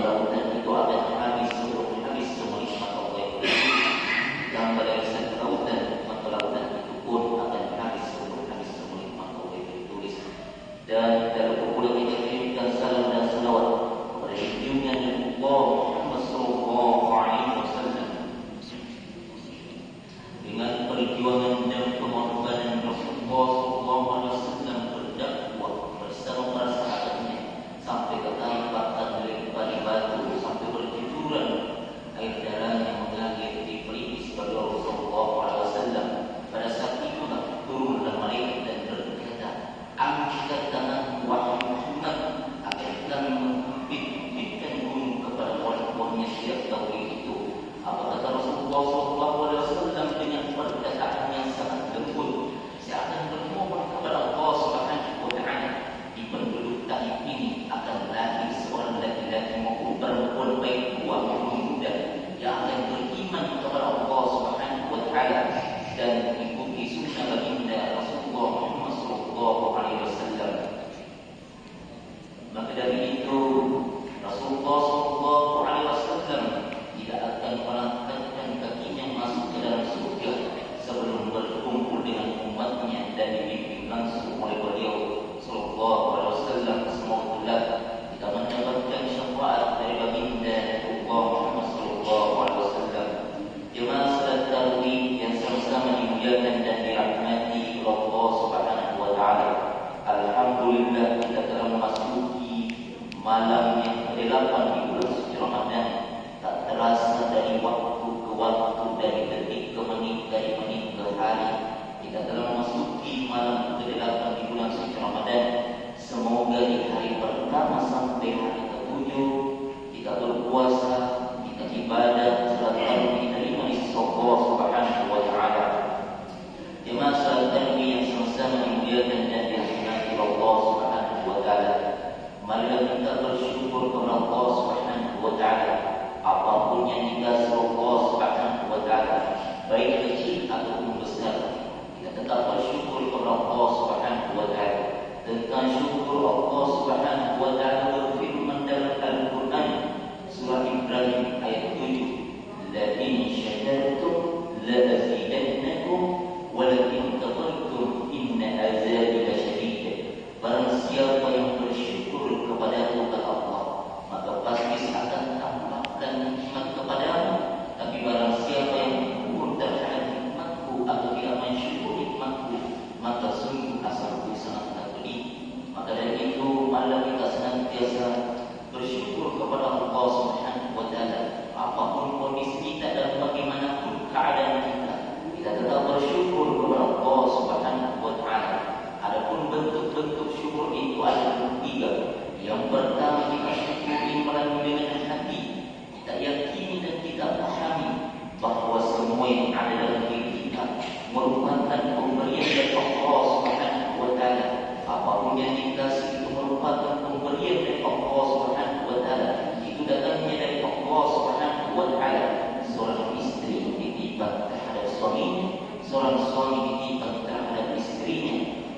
lautan itu akan habis semua nikmat Allah yang diberikan. Tambah dari satu lautan, maka lautan itu pun akan habis semua nikmat Allah yang ditulis. Dan dalam pula kita kirimkan salam dan salawat kepada junjungan Allah Muhammad sallallahu alaihi wasallam. Dengan perjuangan dan pengorbanan Rasulullah sallallahu alaihi wasallam berdakwah bersama para sahabatnya sampai ke bahkan melempari batu sampai bercucuran air darahnya mengalir di pelipis bagi Rasulullah alaihi wasallam. Pada saat itulah turunlah malaikat dan berkata, angkat tangan wahai Muhammad, akan kami membibitkan gunung kepada orang-orangnya siap tauhid itu. Apa kata Rasulullah SAW dengan perkataan yang sangat lembut, saya akan bermohon kepada Allah Subhanahu wa Ta'ala, di penduduk Taif ini akan lahir seorang laki-laki maupun perempuan, baik tua maupun muda, yang akan beriman kepada Allah Subhanahu wa Ta'ala dan mengikuti sunnah baginda Rasulullah Muhammad sallallahu alaihi wasallam. Maka dari itu Rasulullah sallallahu alaihi wasallam tidak akan melangkahkan kakinya masuk ke dalam surga sebelum berkumpul dengan umatnya dan dibimbing langsung oleh beliau sallallahu alaihi wasallam. Semoga kita mendapatkan syafaat dari baginda Allah Muhammad sallallahu alaihi wasallam. Jemaah salat tarawih yang sama-sama dimuliakan dan dirahmati Allah Subhanahu wa Ta'ala. Alhamdulillah kita telah memasuki malam yang ke-8 di bulan suci Ramadan. Tak terasa dari waktu ke waktu, dari detik ke menit, dari menit ke hari, kita telah memasuki malam ke-8 di bulan suci Ramadan. Semoga di hari pertama sampai hari ke-7 kita berpuasa, kita ibadah, selalu diterima di sisi Allah Subhanahu wa Ta'ala. Jemaah salat tarawih yang sama-sama dimuliakan dan dirahmati Allah Subhanahu wa Ta'ala. Marilah kita bersyukur kepada Allah Subhanahu wa Ta'ala. Apapun yang dikasih Allah Subhanahu wa Ta'ala, baik kecil ataupun besar, kita tetap bersyukur kepada Allah Subhanahu wa Ta'ala. Tentang syukur Allah Subhanahu wa Ta'ala berfirman dalam Al-Quran surah Ibrahim ayat 7, la in syakartum la azidannakum wa la in kafartum inna azabi lasyadid. Barang siapa yang bersyukur kepada Allah, maka pasti akan tambahkan nikmat kepadamu. Tapi barang siapa yang kufur terhadap nikmatku atau tidak mensyukur nikmatku, maka sungguh azabku sangat pedih. Maka dari itu, marilah kita senantiasa bersyukur kepada Allah Subhanahu wa Ta'ala. Apapun kondisi kita dan bagaimanapun keadaan kita, kita tetap bersyukur kepada Allah Subhanahu wa Ta'ala. Adapun bentuk-bentuk syukur itu ada 3. Yang pertama, kita syukuri melalui dengan hati. Kita yakini dan kita pahami bahawa semua yang ada dalam diri kita merupakan pemberian dari Allah Subhanahu wa Ta'ala. Apapun yang dikasih itu merupakan pemberian dari Allah Subhanahu wa Ta'ala. Itu datangnya dari Allah Subhanahu wa Ta'ala. Seorang istri dititipkan terhadap suaminya, seorang suami dititipkan terhadap istrinya,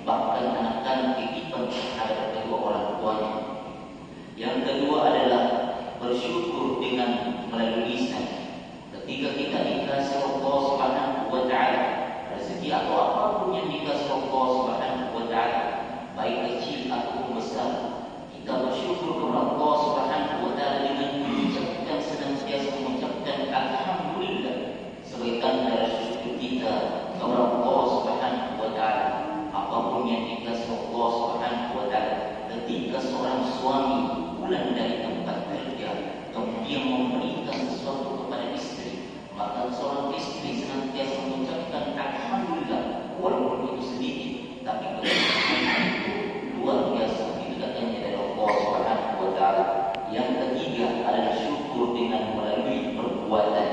bahkan anak-anak dititipkan terhadap kedua orang tuanya. Yang kedua adalah bersyukur dengan melalui lisan. Ketika kita dikasih Allah Subhanahu wa Ta'ala rezeki atau apapun yang dikasih Allah Subhanahu wa Ta'ala, baik kecil ataupun besar, kita bersyukur kepada Allah Subhanahu wa Ta'ala dengan mengucapkan, senantiasa mengucapkan alhamdulillah sebagai tanda syukur kita kepada Allah Subhanahu wa Ta'ala. Apapun yang dikasih Allah Subhanahu wa Ta'ala, ketika seorang suami pulang dari tempat kerja kemudian memberikan sesuatu kepada istri, maka seorang istri senantiasa mengucapkan alhamdulillah, walaupun itu sedikit, tapi keutamaan itu luar biasa. Itu datangnya dari Allah Subhanahu wa Ta'ala. Yang ketiga adalah syukur dengan melalui perbuatan.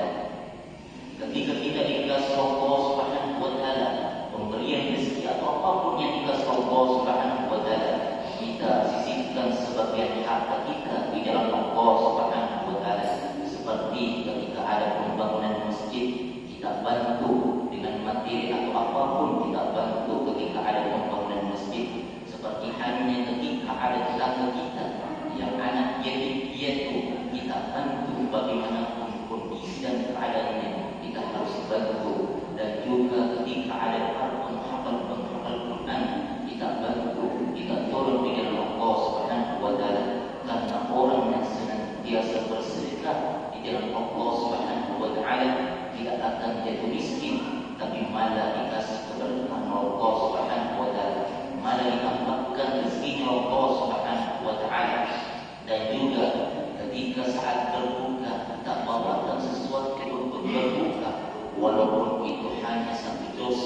Ketika kita dikasih Allah Subhanahu wa Ta'ala pemberian rezeki atau apapun yang dikasih Allah Subhanahu wa Ta'ala, kita sisihkan sebagian harta kita di dalam Allah Subhanahu wa Ta'ala. Seperti ketika ada pembangunan masjid, kita bantu dengan materi atau apapun, kita bantu ketika ada pembangunan masjid. Seperti halnya ketika ada tetangga kita yang anak yatim bantu bagaimanapun kondisi dan keadaannya, kita harus bantu. Dan juga ketika ada penghafal Quran, kita bantu, kita tolong dengan Allah Subhanahu wa Ta'ala. Karena orang yang senantiasa bersedekah di jalan Allah Subhanahu wa Ta'ala tidak akan jatuh miskin, tapi malah dikasih keberkahan Allah Subhanahu wa Ta'ala, malah ditambahkan rezekinya Allah Subhanahu wa Ta'ala. Dan juga ketika saat berbuka kita bawakan sesuatu untuk berbuka, walaupun itu hanya satu dos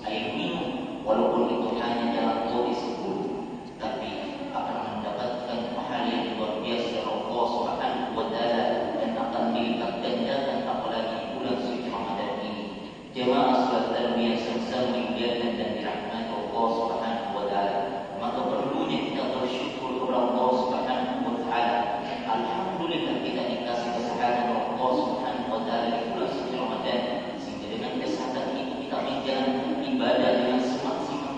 air minum, walaupun itu hanya dalam kopi 10, tapi akan mendapatkan pahala yang luar biasa dari Allah Subhanahu wa Ta'ala dan akan dilipat gandakan apalagi bulan suci Ramadan ini. Jemaah salat tarawih yang sama-sama dimuliakan dan dirahmati Allah Subhanahu wa Ta'ala, maka perlunya kita bersyukur kepada Allah Subhanahu wa Ta'ala. Alhamdulillah kita dikasih kesehatan Allah Subhanahu wa Ta'ala di bulan suci Ramadan, sehingga dengan kesehatan itu kita menjalankan ibadah dengan semaksimal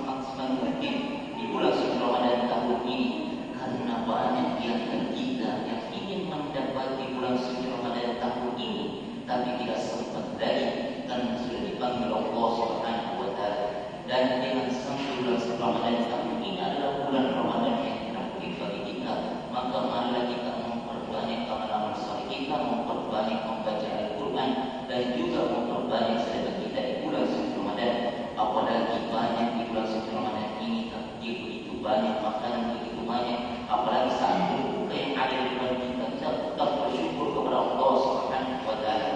mungkin di bulan suci Ramadan tahun ini. Karena banyak di antara kita yang ingin mendapati bulan suci Ramadan tahun ini tapi tidak sempat dari karena sudah dipanggil Allah Subhanahu wa Ta'ala. Dan dengan sampai bulan suci Ramadan tahun ini adalah bulan Ramadan yang terakhir bagi kita, maka marilah kita memperbanyak amalan saleh kita, memperbanyak membaca Al-Quran, dan juga memperbanyak sedekah kita di bulan suci Ramadan. Apalagi banyak di bulan suci Ramadan ini takjil begitu banyak, makanan begitu banyak, apalagi saat berbuka yang ada di bulan kita tetap bersyukur kepada Allah Subhanahu wa Ta'ala.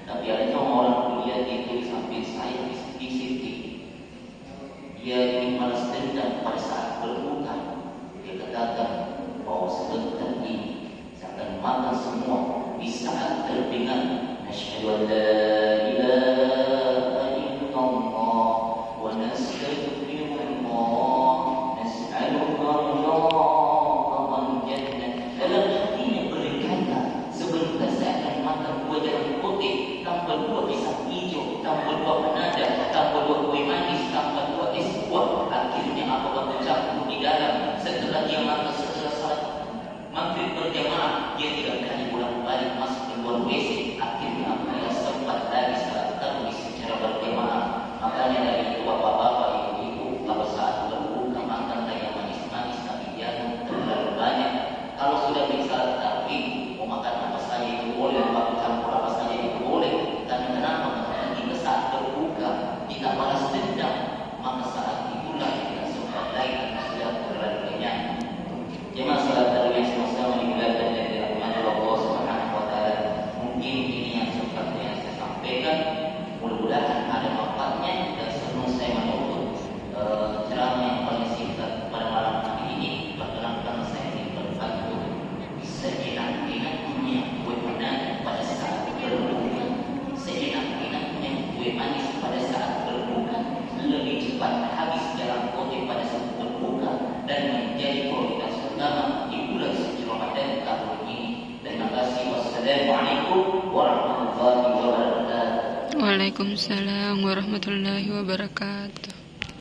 Tapi ada orang kuliah itu di samping saya di sini, dia ingin balas dendam pada saat berbuka. Dia katakan bahwa sebentar ini saya akan makan semua di saat terdengar asyhadu an la ilaha illallah wa nastaghfirullah nas'aluka ridhal jannah. Dalam hatinya berkata, sebentar saya akan makan 2 jalan putih, tambah 2 pisang hijau, tambah 2 panada, tambah 2 kue manis, tambah 2 es buah. Akhirnya apa bercampur di dalam. Setelah dia makan setelah salat maghrib berjamaah, dia tidak berani bolak-balik masuk ke luar WC. Akhirnya dia sempat lagi salat tarawih secara berjamaah. Makanya dari itu bapak-bapak, ibu-ibu, kalau saat berbuka makanlah yang manis-manis, tapi jangan terlalu banyak. Kalau sudah bisa salat tarawih, mau makan apa saja itu boleh, mau campur apa saja itu boleh. Tapi kenapa? Karena kita saat berbuka kita balas dendam, maka saat itulah kita sempat lagi karena sudah terlalu kenyang. Jemaah salat tarawih yang sama-sama dimuliakan dan dirahmati Allah Subhanahu wa Ta'ala. Mungkin ini yang sempat yang saya sampaikan, mudah-mudahan ada manfaatnya, dan sebelum saya menutup ceramah yang paling singkat pada malam hari ini, perkenankan saya ingin berbantu seenak-enaknya kue pandan pada saat berbuka, seenak-enaknya kue manis pada saat berbuka, lebih cepat habis dalam kote pada saat berbuka, dan menjadi prioritas utama di bulan suci Ramadan tahun ini. Terima kasih. Wassalamualaikum warahmatullahi wabarakatuh. Waalaikumsalam warahmatullahi wabarakatuh.